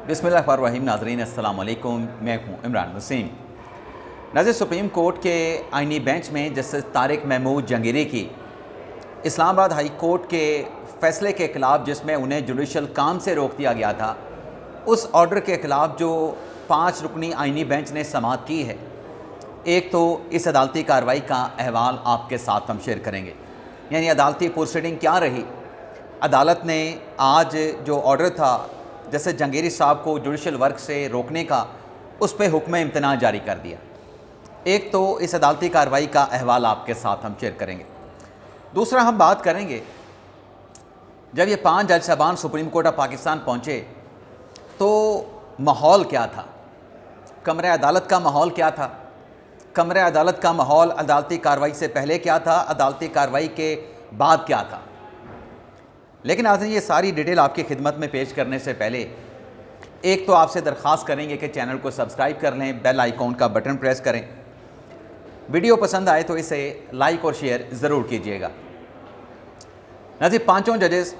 बिस्मिल्लाहिर्रहमानिर्रहीम। नाज़रीन अस्सलाम वालेकुम, मैं हूँ इमरान वसीम। नाज़रीन, सुप्रीम कोर्ट के आइनी बेंच में जस्टिस तारिक महमूद जहांगीरी की इस्लामाबाद हाई कोर्ट के फ़ैसले के ख़िलाफ़, जिसमें उन्हें जुडिशल काम से रोक दिया गया था, उस ऑर्डर के ख़िलाफ़ जो 5 रुकनी आइनी बेंच ने समाअत की है, एक तो इस अदालती कार्रवाई का अहवाल आपके साथ हम शेयर करेंगे। यानी अदालती प्रोसीडिंग क्या रही। अदालत ने आज जो ऑर्डर था जैसे जहांगीरी साहब को जुडिशल वर्क से रोकने का, उस पर हुक्म इम्तना जारी कर दिया। एक तो इस अदालती कार्रवाई का अहवाल आपके साथ हम शेयर करेंगे। दूसरा, हम बात करेंगे जब ये 5 जज साहबान सुप्रीम कोर्ट ऑफ पाकिस्तान पहुँचे तो माहौल क्या था, कमरे अदालत का माहौल क्या था, कमरे अदालत का माहौल अदालती कार्रवाई से पहले क्या था, अदालती कार्रवाई के बाद क्या था। लेकिन आज ये सारी डिटेल आपकी खिदमत में पेश करने से पहले एक तो आपसे दरख्वास्त करेंगे कि चैनल को सब्सक्राइब कर लें, बेल आइकॉन का बटन प्रेस करें, वीडियो पसंद आए तो इसे लाइक और शेयर ज़रूर कीजिएगा। नाज़रीन, 5 जजेस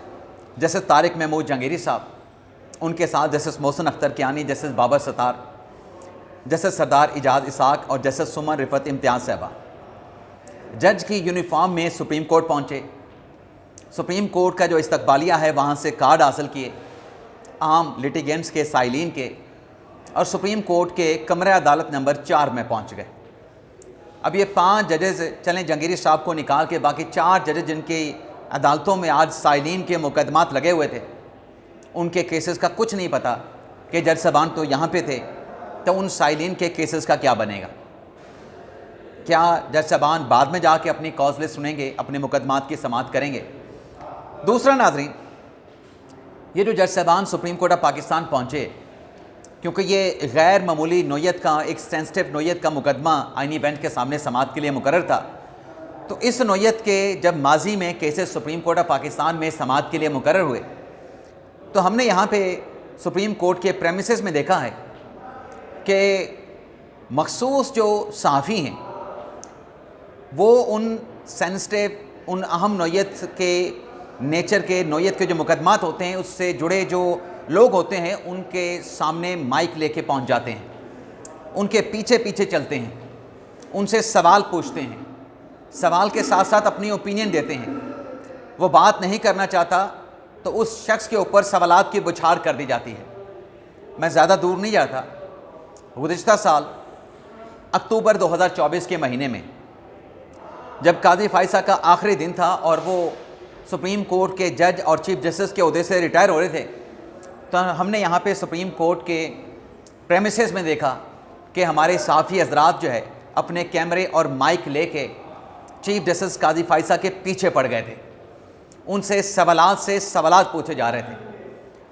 जस्टिस तारिक महमूद जहांगीरी साहब, उनके साथ justice Mohsin Akhtar Kayani, justice Babar Sattar, justice Sardar Ejaz Ishaq और जस्टिस सुमन रिफत इम्तियाज़ साहबा जज की यूनिफॉर्म में सुप्रीम कोर्ट पहुँचे। सुप्रीम कोर्ट का जो इस्तकबालिया है वहाँ से कार्ड हासिल किए आम लिटिगेंट्स के, साइलिन के, और सुप्रीम कोर्ट के कमरा अदालत नंबर 4 में पहुँच गए। अब ये 5 जजेस चलें, जहांगीरी साहब को निकाल के बाकी 4 जजेस जिनकी अदालतों में आज साइलिन के मुकदमात लगे हुए थे, उनके केसेस का कुछ नहीं पता कि जज साहबान तो यहाँ पे थे, तो उन साइलिन के केसेस का क्या बनेगा। क्या जज साहबान बाद में जाके अपनी कॉज लिस्ट सुनेंगे, अपने मुकदमात की समाअत करेंगे। दूसरा, नाजरीन, ये जो जज साहबान सुप्रीम कोर्ट ऑफ पाकिस्तान पहुँचे, क्योंकि ये गैर मामूली नोयत का, एक सेंसिटिव नोयत का मुकदमा आइनी बेंच के सामने समाअत के लिए मुकर्रर था, तो इस नोयत के जब माजी में cases supreme court of Pakistan में समाअत के लिए मुकर्रर हुए, तो हमने यहाँ पे सुप्रीम कोर्ट के प्रेमिसेस में देखा है कि मखसूस जो सहाफ़ी हैं वो उन सेंसिटिव, उन अहम नोयत के नेचर के, नोयत के जो मुकदमात होते हैं उससे जुड़े जो लोग होते हैं, उनके सामने माइक लेके पहुंच जाते हैं, उनके पीछे पीछे चलते हैं, उनसे सवाल पूछते हैं, सवाल के साथ साथ अपनी ओपिनियन देते हैं। वो बात नहीं करना चाहता तो उस शख्स के ऊपर सवालात की बौछार कर दी जाती है। मैं ज़्यादा दूर नहीं जाता, गुज़िश्ता साल अक्टूबर 2024 के महीने में जब काजी फायसा का आखिरी दिन था और वो सुप्रीम कोर्ट के जज और चीफ जस्टिस के ओहदे से रिटायर हो रहे थे, तो हमने यहाँ पे सुप्रीम कोर्ट के प्रेमिसेस में देखा कि हमारे साफ़ी हज़रात जो है अपने कैमरे और माइक लेके चीफ जस्टिस काजी फायसा के पीछे पड़ गए थे। उनसे सवालात से सवालात पूछे जा रहे थे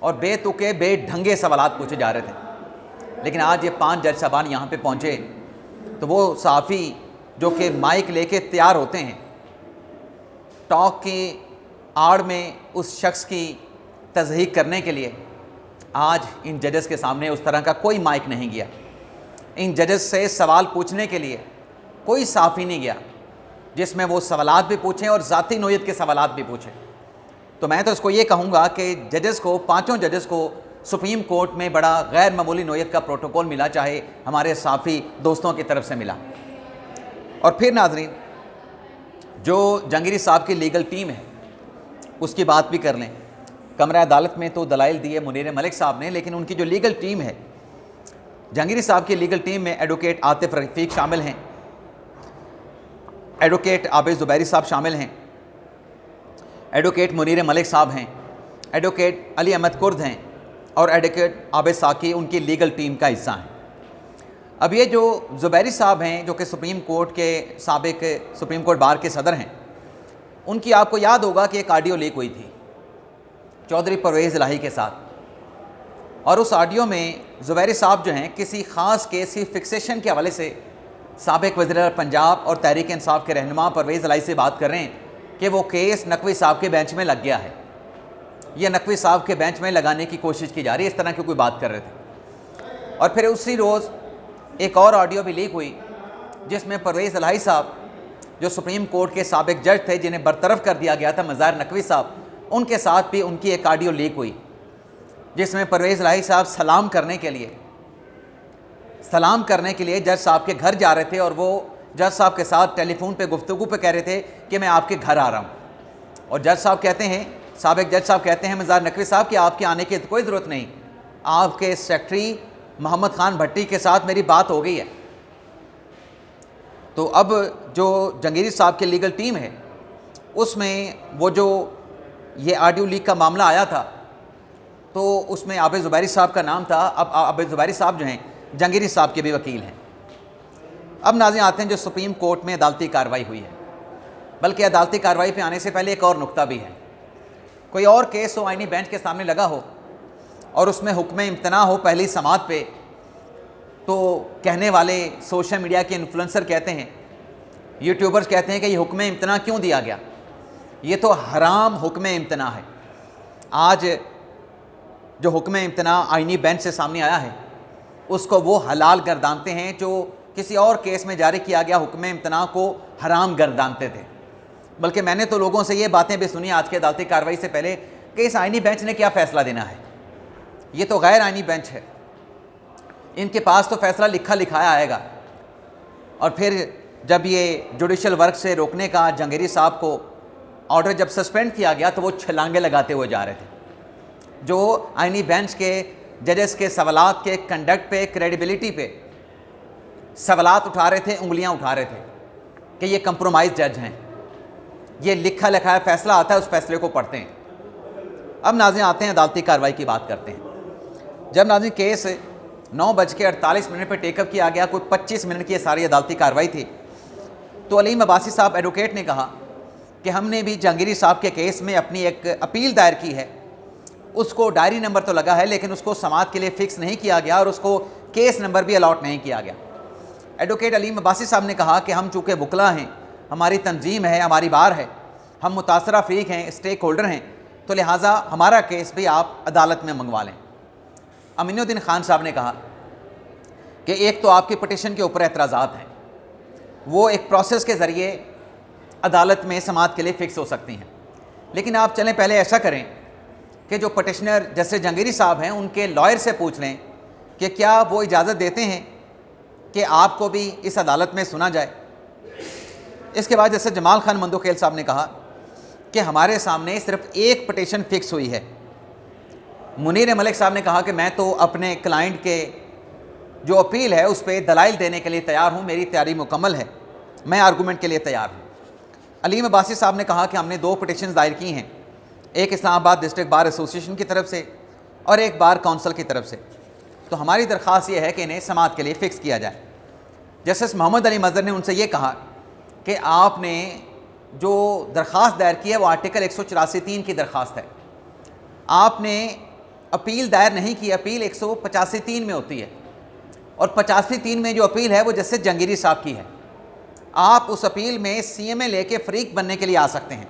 और बेतुके बेढंगे सवालात पूछे जा रहे थे। लेकिन आज ये 5 जज साहबान यहाँ पे पहुँचे तो वो साफ़ी जो कि माइक लेके तैयार होते हैं, टॉक की आड़ में उस शख्स की तज़हीक करने के लिए, आज इन जजेस के सामने उस तरह का कोई माइक नहीं गया। इन जजेस से सवाल पूछने के लिए कोई साफ़ी नहीं गया जिसमें वो सवालात भी पूछें और ज़ाती नोयत के सवालात भी पूछें। तो मैं तो इसको ये कहूँगा कि जजेस को, 5 जजेस को सुप्रीम कोर्ट में बड़ा गैर मामूली नोयत का प्रोटोकॉल मिला, चाहे हमारे साफ़ी दोस्तों की तरफ से मिला। और फिर नाजरीन, जो जहांगीरी साहब की लीगल टीम है उसकी बात भी कर लें। कमरा अदालत में तो दलाइल दिए मुनीर मलिक साहब ने, लेकिन उनकी जो लीगल टीम है, जहांगीरी साहब की लीगल टीम में एडवोकेट आतिफ रफ़ीक शामिल हैं, एडवोकेट आबिद ज़ुबैरी साहब शामिल हैं, एडवोकेट मुनीर मलिक साहब हैं, एडवोकेट अली अहमद कुर्द हैं और एडवोकेट आबिद साकी उनकी लीगल टीम का हिस्सा हैं। अब ये जो ज़ुबैरी साहब हैं, जो कि सुप्रीम कोर्ट के साबिक सुप्रीम कोर्ट बार के सदर हैं, उनकी आपको याद होगा कि एक ऑडियो लीक हुई थी चौधरी परवेज़ इलाही के साथ, और उस ऑडियो में ज़ुबैरी साहब जो हैं किसी ख़ास केस की फिक्सेशन के हवाले से साबिक वज़ीर पंजाब और तहरीक इंसाफ के रहनुमा परवेज़ इलाही से बात कर रहे हैं कि वो केस नकवी साहब के बेंच में लग गया है, यह नकवी साहब के बेंच में लगाने की कोशिश की जा रही है, इस तरह की कोई बात कर रहे थे। और फिर उसी रोज़ एक और ऑडियो भी लीक हुई जिसमें परवेज़ इलाही साहब, जो सुप्रीम कोर्ट के साबिक जज थे जिन्हें बरतरफ कर दिया गया था मज़ाहिर नकवी साहब, उनके साथ भी उनकी एक ऑडियो लीक हुई जिसमें परवेज़ इलाही साहब सलाम करने के लिए जज साहब के घर जा रहे थे और वो जज साहब के साथ टेलीफोन पे गुफ्तगू पे कह रहे थे कि मैं आपके घर आ रहा हूँ। और जज साहब कहते हैं, साबिक जज साहब कहते हैं मज़ार नकवी साहब कि आपके आने की कोई ज़रूरत नहीं, आपके सेक्रेटरी मोहम्मद ख़ान भट्टी के साथ मेरी बात हो गई है। तो अब जो जहांगीर साहब की लीगल टीम है उसमें वो जो ये ऑडियो लीक का मामला आया था तो उसमें आबिद ज़ुबैरी साहब का नाम था। अब आबिद ज़ुबैरी साहब जो हैं जहांगीर साहब के भी वकील हैं। अब नाज़रीन आते हैं जो सुप्रीम कोर्ट में अदालती कार्रवाई हुई है, बल्कि अदालती कार्रवाई पे आने से पहले एक और नुक्ता भी है। कोई और केस हो आईनी बेंच के सामने लगा हो और उसमें हुक्म इम्तना हो पहली समाअत पे, तो कहने वाले सोशल मीडिया के इन्फ्लुएंसर कहते हैं, यूट्यूबर्स कहते हैं कि ये हुक्म इम्तना क्यों दिया गया, ये तो हराम हुक्म इम्तना है। आज जो हुक्म इम्तना आईनी बेंच से सामने आया है उसको वो हलाल गर्दानते हैं जो किसी और केस में जारी किया गया हुक्म इम्तना को हराम गर्दानते थे। बल्कि मैंने तो लोगों से ये बातें भी सुनी आज की अदालती कार्रवाई से पहले कि इस आईनी बेंच ने क्या फ़ैसला देना है, ये तो गैर आईनी बेंच है, इनके पास तो फैसला लिखा लिखाया आएगा। और फिर जब ये जुडिशल वर्क से रोकने का जहांगीर साहब को ऑर्डर जब सस्पेंड किया गया तो वो छलांगे लगाते हुए जा रहे थे। जो आईनी बेंच के जजेस के सवालात के कंडक्ट पे, क्रेडिबिलिटी पे सवालात उठा रहे थे, उंगलियां उठा रहे थे कि ये कंप्रोमाइज़ जज हैं, ये लिखा लिखाया फ़ैसला आता है, उस फैसले को पढ़ते हैं। अब नाज़रीन आते हैं अदालती कार्रवाई की बात करते हैं। जब नाज़रीन केस 9:48 पर टेकअप किया गया, कोई 25 मिनट की ये सारी अदालती कार्रवाई थी, तो अलीम अब्बासी साहब एडवोकेट ने कहा कि हमने भी जहांगीर साहब के केस में अपनी एक अपील दायर की है, उसको डायरी नंबर तो लगा है लेकिन उसको समाअत के लिए फ़िक्स नहीं किया गया और उसको केस नंबर भी अलॉट नहीं किया गया। एडवोकेट अलीम अब्बासी साहब ने कहा कि हम चूँकि वकला हैं, हमारी तंजीम है, हमारी बार है, हम मुतासरा फ़रीक हैं, स्टेक होल्डर हैं, तो लिहाजा हमारा केस भी आप अदालत में मंगवा लें। अमीनुद्दीन खान साहब ने कहा कि एक तो आपकी पटिशन के ऊपर एतराज़ात हैं, वो एक प्रोसेस के ज़रिए अदालत में समाअत के लिए फ़िक्स हो सकती हैं, लेकिन आप चलें पहले ऐसा करें कि जो पटिशनर जस्टिस जहांगीर साहब हैं उनके लॉयर से पूछ लें कि क्या वो इजाज़त देते हैं कि आपको भी इस अदालत में सुना जाए। इसके बाद जस्टिस जमाल खान मंदोखेल साहब ने कहा कि हमारे सामने सिर्फ एक पटिशन फ़िक्स हुई है। मुनीर मलिक साहब ने कहा कि मैं तो अपने क्लाइंट के जो अपील है उस पर दलाइल देने के लिए तैयार हूँ, मेरी तैयारी मुकम्मल है, मैं आर्गूमेंट के लिए तैयार हूँ। अलीम अब्बासी साहब ने कहा कि हमने 2 पटिशन दायर की हैं, एक इस्लामाबाद डिस्ट्रिक्ट बार एसोसिएशन की तरफ से और एक बार काउंसिल की तरफ से, तो हमारी दरख्वास्त ये है कि इन्हें समाअत के लिए फ़िक्स किया जाए। जस्टिस मोहम्मद अली मज़हर ने उनसे ये कहा कि आपने जो दरख्वास्त दायर की है वो आर्टिकल 184(3) की दरख्वास्त है, आपने अपील दायर नहीं की, अपील 185(3) में होती है और 85(3) में जो अपील है वो जस्टिस जहांगीर साहब की है। आप उस अपील में CMA लेके फ़रीक बनने के लिए आ सकते हैं।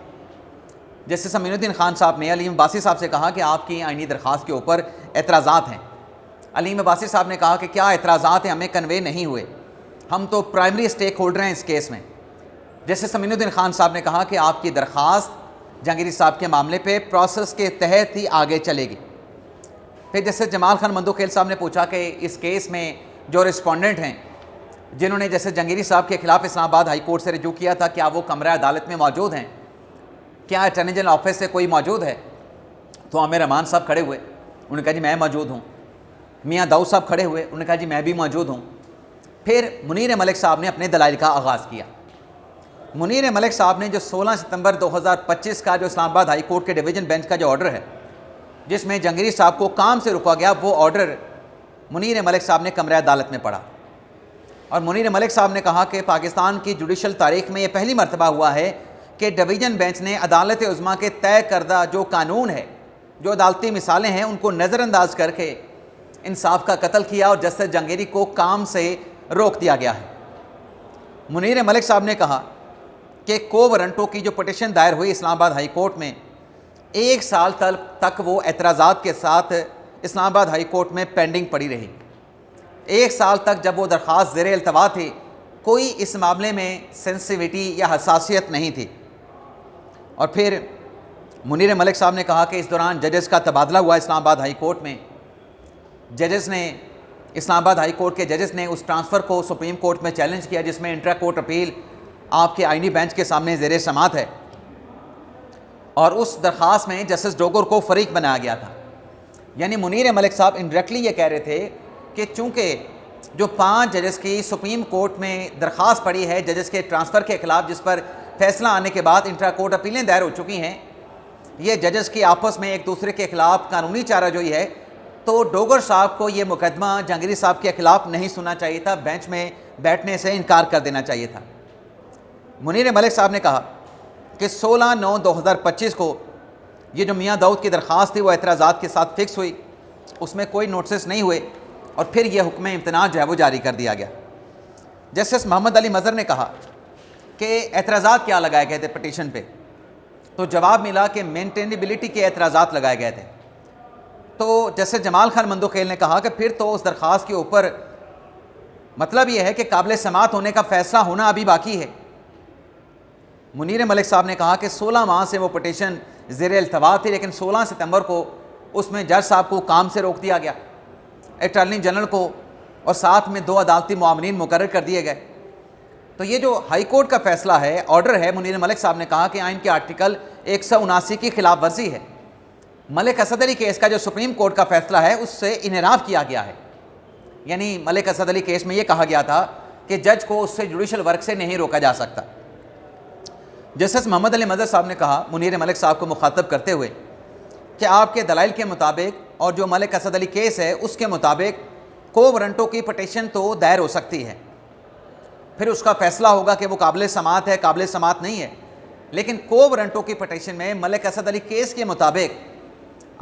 जस्टिस अमीनुद्दीन खान साहब ने अलीम अब्बासी साहब से कहा कि आपकी आईनी दरख्वास्त के ऊपर एतराज़ात हैं। अलीम अब्बासी साहब ने कहा कि क्या एतराज़ात हैं, हमें कन्वे नहीं हुए, हम तो प्राइमरी स्टेक होल्डर हैं इस केस में। जस्टिस अमीनुद्दीन खान साहब ने कहा कि आपकी दरख्वास्त जहांगीर साहब के मामले पे प्रोसेस के तहत ही आगे चलेगी। फिर जस्टिस जमाल खान मंदोखेल साहब ने पूछा कि इस केस में जो रिस्पोंडेंट हैं जिन्होंने जस्टिस जहांगीर साहब के खिलाफ इस्लामाबाद हाई कोर्ट से रुजू किया था, क्या वो कमरा अदालत में मौजूद हैं, क्या अटॉर्नी जनरल ऑफिस से कोई मौजूद है? तो आमिर रहमान साहब खड़े हुए, उन्होंने कहा जी मैं मौजूद हूँ। मियाँ दाऊद साहब खड़े हुए, उन्होंने कहा जी मैं भी मौजूद हूँ। फिर मुनीर मलिक साहब ने अपने दलाइल का आगाज़ किया। मुनीर मलिक साहब ने जो 16 सितंबर 2025 का जो इस्लामाबाद हाई कोर्ट के डिवीज़न बेंच का जो ऑर्डर है जिसमें जहांगीर साहब को काम से रुका गया, वो ऑर्डर मुनीर मलिक साहब ने कमरा अदालत में पढ़ा और मुनीर मलिक साहब ने कहा कि पाकिस्तान की जुडिशल तारीख में यह पहली मरतबा हुआ है कि डिवीज़न बेंच ने अदालत उज़्मा के तय करदा जो कानून है, जो अदालती मिसालें हैं, उनको नज़रअंदाज करके इंसाफ का कत्ल किया और जस्टिस जहांगीरी को काम से रोक दिया गया है। मुनीर मलिक साहब ने कहा कि को वारंटों की जो पटिशन दायर हुई इस्लामाबाद हाई कोर्ट में, 1 साल तक वो एतराज़ात के साथ इस्लामाबाद हाई कोर्ट में पेंडिंग पड़ी रही। 1 साल तक जब वो दरख्वास्त ज़ेर इल्तवा थी, कोई इस मामले में सेंसिटिविटी या हसासियत नहीं थी। और फिर मुनीर मलिक साहब ने कहा कि इस दौरान जजेस का तबादला हुआ इस्लामाबाद हाई कोर्ट में। जजेस ने इस्लामाबाद हाई कोर्ट के जजेस ने उस ट्रांसफ़र को सुप्रीम कोर्ट में चैलेंज किया जिसमें इंट्रा कोर्ट अपील आपके आईनी बेंच के सामने ज़ेर समात है, और उस दरख्वास्त में जस्टिस डोगर को फ़रीक बनाया गया था। यानी मुनीर मलिक साहब इनडायरेक्टली ये कह रहे थे कि चूँकि जो 5 जजेस की सुप्रीम कोर्ट में दरख्वास्त पड़ी है जजेस के ट्रांसफ़र के ख़िलाफ़, जिस पर फैसला आने के बाद इंट्रा कोर्ट अपीलें दायर हो चुकी हैं, ये जजेस की आपस में एक दूसरे के ख़िलाफ़ कानूनी चाराजोई है, तो डोगर साहब को ये मुकदमा जहांगीर साहब के ख़िलाफ़ नहीं सुनना चाहिए था, बेंच में बैठने से इनकार कर देना चाहिए था। मुनीर मलिक साहब ने कहा कि 16/9/2025 को ये जो मियाँ दाऊद की दरख्वास्त थी वो एतराज़ात के साथ फ़िक्स हुई, उसमें कोई नोटिस नहीं हुए, और फिर यह हुक्म इम्तनाअ जो है वो जारी कर दिया गया। जस्टिस मोहम्मद अली मज़हर ने कहा कि एतराज़ात क्या लगाए गए थे पटिशन पे, तो जवाब मिला कि मेंटेनेबिलिटी के एतराज़ात लगाए गए थे। तो जस्टिस जमाल खान मंदोखेल ने कहा कि फिर तो उस दरख्वास्त के ऊपर मतलब यह है कि काबिल समात होने का फ़ैसला होना अभी बाकी है। मुनीर मलिक साहब ने कहा कि 16 माह से वो पटिशन ज़ेर इल्तवा थी, लेकिन 16 सितंबर को उसमें जज साहब को काम से रोक दिया गया, अटॉर्नी जनरल को, और साथ में 2 अदालती मुआवनीन मुकर्रर कर दिए गए। तो ये जो हाई कोर्ट का फ़ैसला है, ऑर्डर है, मुनीर मलिक साहब ने कहा कि आइन के आर्टिकल 179 की खिलाफ वर्जी है। मलिक असद अली केस का जो सुप्रीम कोर्ट का फ़ैसला है उससे इनराफ किया गया है। यानी मलिक असद अली केस में ये कहा गया था कि जज को उससे जुडिशल वर्क से नहीं रोका जा सकता। जस्टिस मोहम्मद अली मज़हर साहब ने कहा मुनीर मलिक साहब को मुखातब करते हुए कि आपके दलाइल के मुताबिक और जो मलिक असद अली केस है उसके मुताबिक को वारंटों की पटिशन तो दायर हो सकती है, फिर उसका फ़ैसला होगा कि वो काबिल समात है काबिल समात नहीं है, लेकिन को वारंटों की पटिशन में मलिक असद अली केस के मुताबिक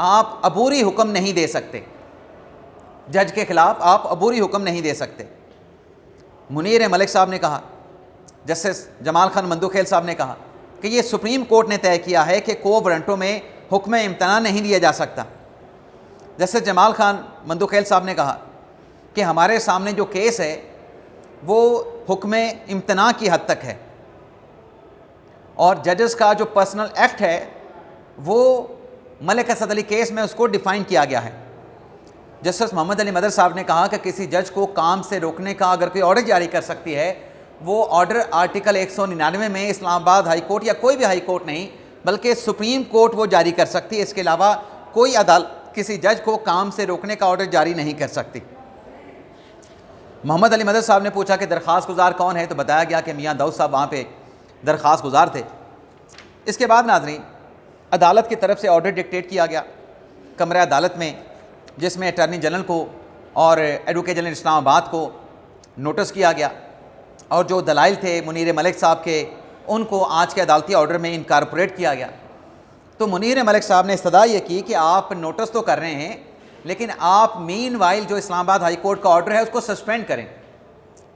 आप अबूरी हुक्म नहीं दे सकते, जज के ख़िलाफ़ आप अबूरी हुक्म नहीं दे सकते। मुनीर मलिक साहब ने कहा, जस्टिस जमाल खान मंदोखेल साहब ने कहा कि ये सुप्रीम कोर्ट ने तय किया है कि को वारंटों में हुक्म इम्तना नहीं दिया जा सकता। जस्टिस जमाल खान मंदोखेल साहब ने कहा कि हमारे सामने जो केस है वो हुक्म इम्तना की हद तक है, और जजेस का जो पर्सनल एक्ट है वो मलिक असद अली केस में उसको डिफ़ाइन किया गया है। जस्टिस मोहम्मद अली मदर साहब ने कहा कि किसी जज को काम से रोकने का अगर कोई ऑर्डर जारी कर सकती है, वो ऑर्डर आर्टिकल 199 में इस्लामाबाद हाई कोर्ट या कोई भी हाई कोर्ट नहीं बल्कि सुप्रीम कोर्ट वो जारी कर सकती है। इसके अलावा कोई अदालत किसी जज को काम से रोकने का ऑर्डर जारी नहीं कर सकती। मोहम्मद अली मदर साहब ने पूछा कि दरख्वास्त गुजार कौन है, तो बताया गया कि मियाँ दाऊद साहब वहाँ पे दरख्वास्त गुजार थे। इसके बाद नाज़रीन अदालत की तरफ से ऑर्डर डिक्टेट किया गया कमरा अदालत में, जिसमें अटॉर्नी जनरल को और एडवोकेट जनरल इस्लामाबाद को नोटिस किया गया, और जो दलाइल थे मुनीर मलिक साहब के उनको आज के अदालती ऑर्डर में इनकॉर्पोरेट किया गया। तो मुनीर मलिक साहब ने इस्तदा ये की कि आप नोटिस तो कर रहे हैं, लेकिन आप मीन वाइल जो इस्लामाबाद हाई कोर्ट का ऑर्डर है उसको सस्पेंड करें।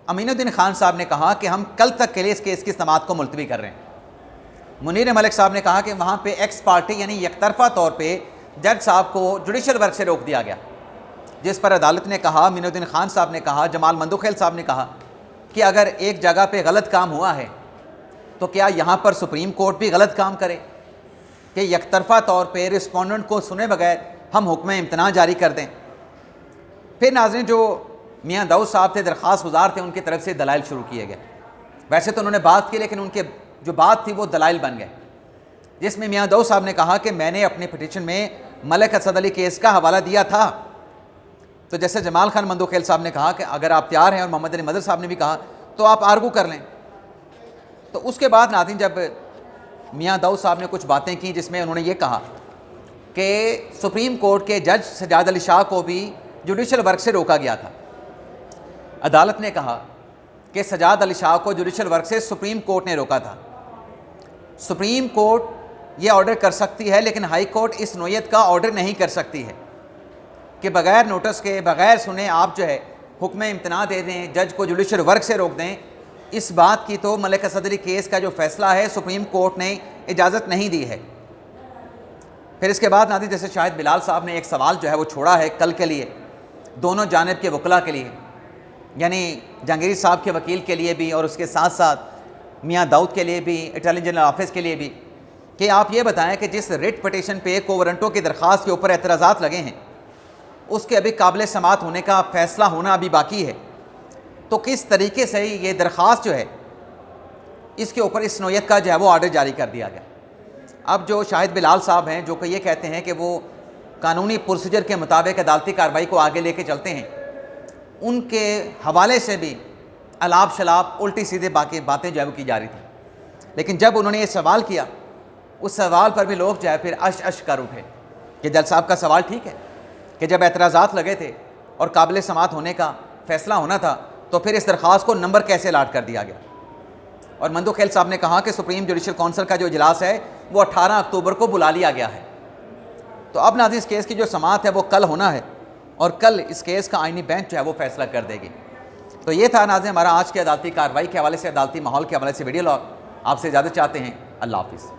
अमीनुद्दीन खान साहब ने कहा कि हम कल तक के लिए इस केस की समाअत को मुलतवी कर रहे हैं। मुनीर मलिक साहब ने कहा कि वहाँ पे एक्स पार्टी यानी एकतरफा तौर पे जज साहब को जुडिशल वर्क से रोक दिया गया, जिस पर अदालत ने कहा, अमीनुद्दीन खान साहब ने कहा, जमाल मंदोखेल साहब ने कहा कि अगर एक जगह पे गलत काम हुआ है तो क्या यहाँ पर सुप्रीम कोर्ट भी गलत काम करे कि एकतरफा तौर पे रिस्पोंडेंट को सुने बगैर हम हुक्म इम्तना जारी कर दें। फिर नाज़रीन जो मियाँ दाऊद साहब थे दरख्वास्त गुजार थे, उनकी तरफ से दलाइल शुरू किए गए। वैसे तो उन्होंने बात की, लेकिन उनके जो बात थी वो दलाइल बन गए, जिसमें मियाँ दाऊद साहब ने कहा कि मैंने अपने पिटीशन में मलिक असद अली केस का हवाला दिया था। तो जैसे जमाल खान मंदोखेल साहब ने कहा कि अगर आप तैयार हैं, और मोहम्मद अली मदर साहब ने भी कहा, तो आप आर्गू कर लें। तो उसके बाद नाज़रीन जब मियाँ दाऊद साहब ने कुछ बातें की, जिसमें उन्होंने ये कहा कि सुप्रीम कोर्ट के जज सजाद अली शाह को भी जुडिशल वर्क से रोका गया था। अदालत ने कहा कि सजाद अली शाह को जुडिशल वर्क से सुप्रीम कोर्ट ने रोका था। सुप्रीम कोर्ट ये ऑर्डर कर सकती है, लेकिन हाई कोर्ट इस नोयत का ऑर्डर नहीं कर सकती है कि बग़ैर नोटिस के, बग़ैर सुने आप जो है हुक्म इम्तना दे दें, जज को जुडिशल वर्क से रोक दें। इस बात की तो मलिक असद अली केस का जो फ़ैसला है सुप्रीम कोर्ट ने इजाज़त नहीं दी है। फिर इसके बाद नाज़रीन जैसे शाहिद बिलाल साहब ने एक सवाल जो है वो छोड़ा है कल के लिए, दोनों जानिब के वकला के लिए, यानी जहांगीर साहब के वकील के लिए भी और उसके साथ साथ मियाँ दाऊद के लिए भी, अटॉर्नी जनरल ऑफिस के लिए भी, कि आप ये बताएं कि जिस रिट पटिशन पे को वारंटों की दरख्वास्त के ऊपर एतराज़ात लगे हैं उसके अभी काबिल समात होने का फ़ैसला होना अभी बाकी है, तो किस तरीके से ये दरख्वास्त जो है इसके ऊपर इस नौयत का जो है वो आर्डर जारी कर दिया गया। अब जो शाहिद बिलाल साहब हैं जो कि ये कहते हैं कि वो कानूनी प्रोसीजर के मुताबिक अदालती कार्रवाई को आगे लेके चलते हैं, उनके हवाले से भी अलाप शलाप उल्टी सीधे बाकी बातें जो है वो की जा रही थी। लेकिन जब उन्होंने ये सवाल किया, उस सवाल पर भी लोग जो है फिर अश कर उठे कि जज साहब का सवाल ठीक है कि जब एतराज़ात लगे थे और काबिल समात होने का फ़ैसला होना था तो फिर इस दरख्वास्त को नंबर कैसे अलाट कर दिया गया। और मंदो खेल साहब ने कहा कि सुप्रीम जुडिशल काउंसिल का जो इजलास है वो 18 अक्टूबर को बुला लिया गया है। तो अब नाज़रीन इस केस की जो समाअत है वो कल होना है और कल इस केस का आईनी बेंच जो है वो फैसला कर देगी। तो ये था नाज़रीन हमारा आज के अदालती कार्रवाई के हवाले से, अदालती माहौल के हवाले से वीडियो लॉग। आपसे इजाज़त चाहते हैं। अल्लाह हाफ़िज़।